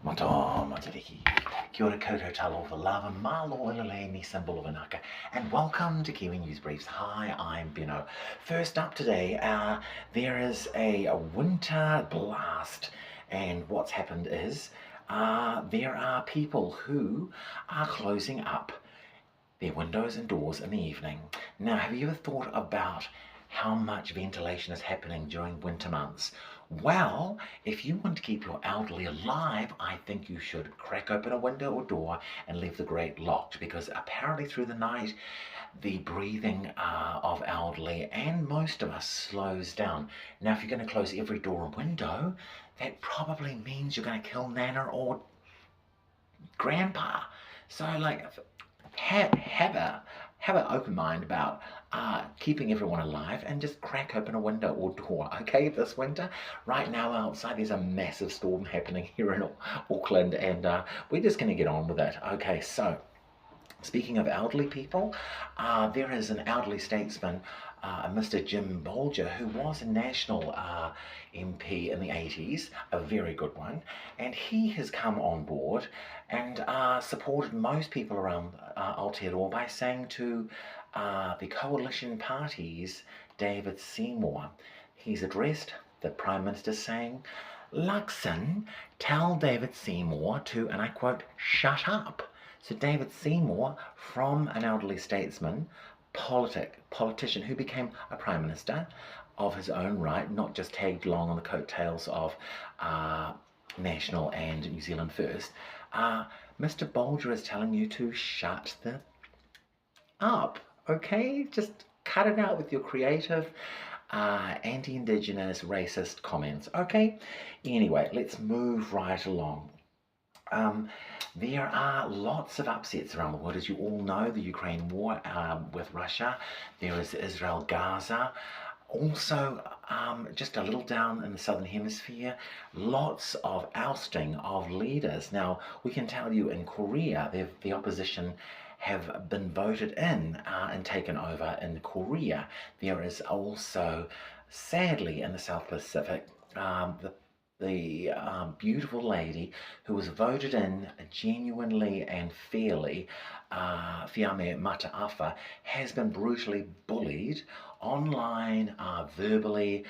Mato, Matariki. Kia ora koutou talofa lava, malo ilale ni symbol of Anaka, and welcome to Kiwi News Briefs. Hi, I'm Bino. First up today, there is a winter blast, and what's happened is there are people who are closing up their windows and doors in the evening. Now, have you ever thought about how much ventilation is happening during winter months? Well, if you want to keep your elderly alive, I think you should crack open a window or door and leave the grate locked, because apparently through the night the breathing of elderly and most of us slows down. Now, if you're going to close every door and window, that probably means you're going to kill Nana or Grandpa. So, like, have an open mind about keeping everyone alive, and just crack open a window or door, okay, this winter. Right now outside there's a massive storm happening here in Auckland, and we're just going to get on with it. Okay, so speaking of elderly people, there is an elderly statesman, Mr. Jim Bolger, who was a national MP in the 80s, a very good one, and he has come on board and supported most people around Aotearoa by saying to the coalition party's David Seymour, he's addressed the Prime Minister saying, "Luxon, tell David Seymour to," and I quote, "shut up." So David Seymour, from an elderly statesman, politician who became a Prime Minister of his own right, not just tagged along on the coattails of National and New Zealand First, Mr. Bolger is telling you to shut the up, okay? Just cut it out with your creative anti-Indigenous racist comments, okay? Anyway, let's move right along. There are lots of upsets around the world. As you all know, the Ukraine war with Russia. There is Israel-Gaza. Also, just a little down in the southern hemisphere, lots of ousting of leaders. Now, we can tell you in Korea, the opposition have been voted in and taken over in Korea. There is also, sadly, in the South Pacific, the beautiful lady who was voted in genuinely and fairly, Fiame Mataafa, has been brutally bullied online, verbally,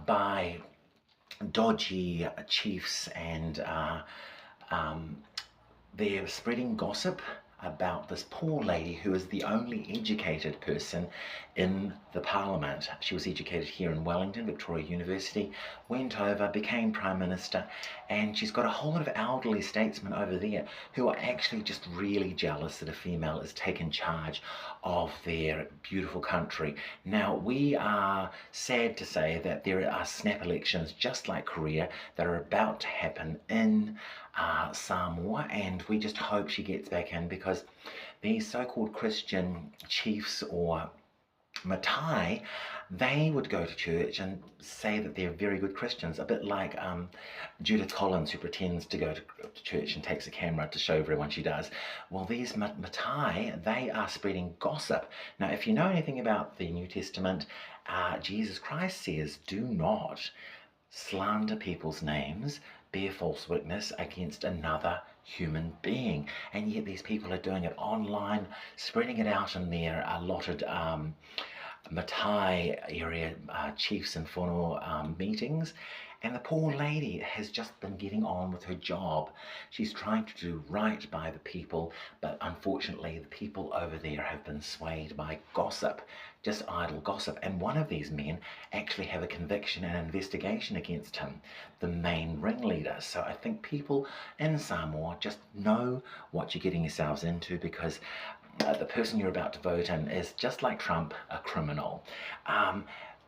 by dodgy chiefs, and they're spreading gossip about this poor lady who is the only educated person in the parliament. She was educated here in Wellington, Victoria University, went over, became Prime Minister, and she's got a whole lot of elderly statesmen over there who are actually just really jealous that a female is taken charge of their beautiful country. Now, we are sad to say that there are snap elections just like Korea that are about to happen in Samoa, and we just hope she gets back in, because these so-called Christian chiefs or Matai, they would go to church and say that they're very good Christians, a bit like Judith Collins, who pretends to go to church and takes a camera to show everyone she does. Well, these Matai, they are spreading gossip. Now, if you know anything about the New Testament, Jesus Christ says, do not slander people's names, bear false witness against another human being. And yet these people are doing it online, spreading it out in their allotted Matai area chiefs and whānau meetings. And the poor lady has just been getting on with her job. She's trying to do right by the people, but unfortunately the people over there have been swayed by gossip, just idle gossip. And one of these men actually have a conviction and investigation against him, the main ringleader. So I think people in Samoa just know what you're getting yourselves into, because the person you're about to vote in is, just like Trump, a criminal.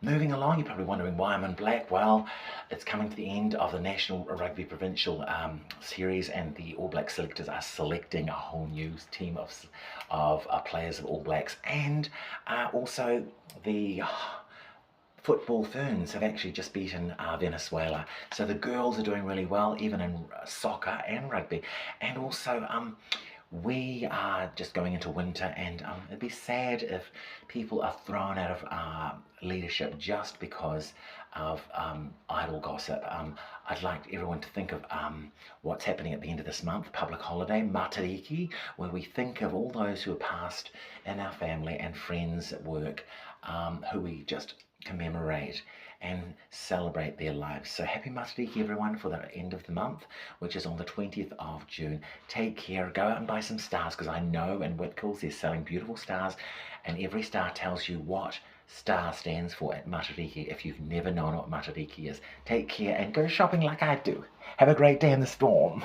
Moving along, you're probably wondering why I'm in black. Well, it's coming to the end of the National Rugby Provincial Series, and the All Black selectors are selecting a whole new team of players of All Blacks. And also the Football Ferns have actually just beaten Venezuela. So the girls are doing really well, even in soccer and rugby. And also, we are just going into winter, and it'd be sad if people are thrown out of leadership just because of idle gossip. I'd like everyone to think of what's happening at the end of this month, public holiday, Matariki, where we think of all those who are passed in our family and friends at work, who we just commemorate and celebrate their lives. So happy Matariki, everyone, for the end of the month, which is on the 20th of June. Take care. Go out and buy some stars, because I know in Whitcoulls they're selling beautiful stars, and every star tells you what star stands for at Matariki if you've never known what Matariki is. Take care and go shopping like I do. Have a great day in the storm.